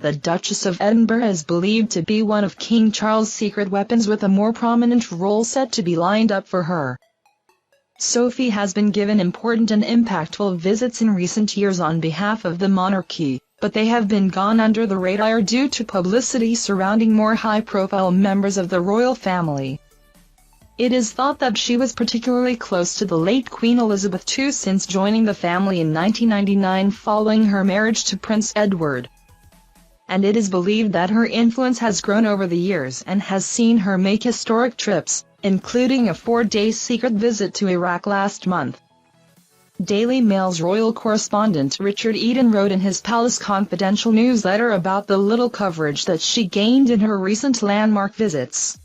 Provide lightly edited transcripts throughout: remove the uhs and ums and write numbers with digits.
The Duchess of Edinburgh is believed to be one of King Charles' secret weapons, with a more prominent role set to be lined up for her. Sophie has been given important and impactful visits in recent years on behalf of the monarchy, but they have been gone under the radar due to publicity surrounding more high-profile members of the royal family. It is thought that she was particularly close to the late Queen Elizabeth II since joining the family in 1999 following her marriage to Prince Edward. And it is believed that her influence has grown over the years and has seen her make historic trips, including a 4-day secret visit to Iraq last month. Daily Mail's royal correspondent Richard Eden wrote in his Palace Confidential newsletter about the little coverage that she gained in her recent landmark visits.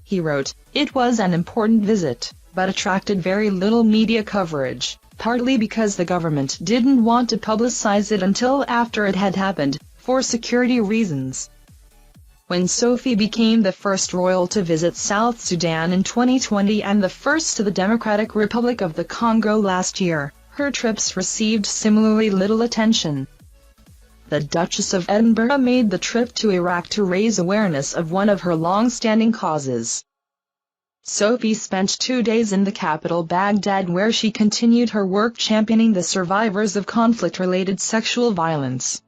He wrote, "It was an important visit, but attracted very little media coverage, partly because the government didn't want to publicize it until after it had happened, for security reasons." When Sophie became the first royal to visit South Sudan in 2020 and the first to the Democratic Republic of the Congo last year, her trips received similarly little attention. The Duchess of Edinburgh made the trip to Iraq to raise awareness of one of her long-standing causes. Sophie spent 2 days in the capital Baghdad, where she continued her work championing the survivors of conflict-related sexual violence.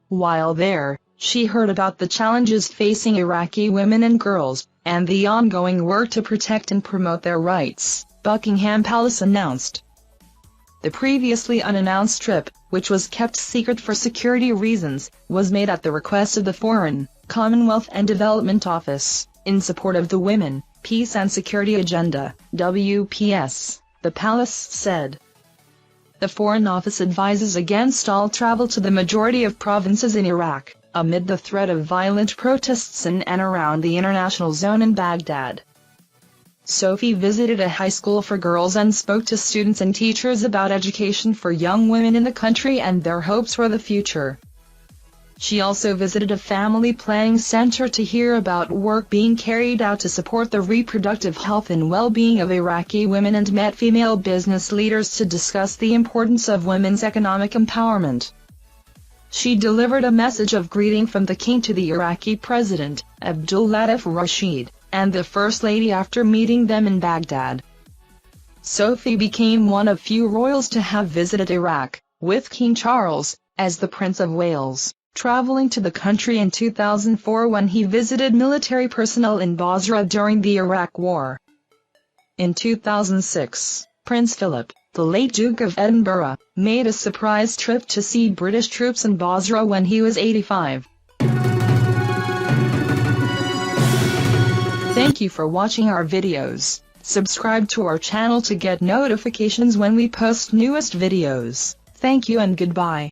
While there, she heard about the challenges facing Iraqi women and girls, and the ongoing work to protect and promote their rights, Buckingham Palace announced. The previously unannounced trip, which was kept secret for security reasons, was made at the request of the Foreign, Commonwealth and Development Office, in support of the Women, Peace and Security Agenda, WPS, the palace said. The Foreign Office advises against all travel to the majority of provinces in Iraq, amid the threat of violent protests in and around the international zone in Baghdad. Sophie visited a high school for girls and spoke to students and teachers about education for young women in the country and their hopes for the future. She also visited a family planning center to hear about work being carried out to support the reproductive health and well-being of Iraqi women and met female business leaders to discuss the importance of women's economic empowerment. She delivered a message of greeting from the king to the Iraqi president, Abdul Latif Rashid, and the First Lady after meeting them in Baghdad. Sophie became one of few royals to have visited Iraq, with King Charles, as the Prince of Wales, traveling to the country in 2004 when he visited military personnel in Basra during the Iraq War. In 2006, Prince Philip, the late Duke of Edinburgh, made a surprise trip to see British troops in Basra when he was 85. Thank you for watching our videos. Subscribe to our channel to get notifications when we post newest videos. Thank you and goodbye.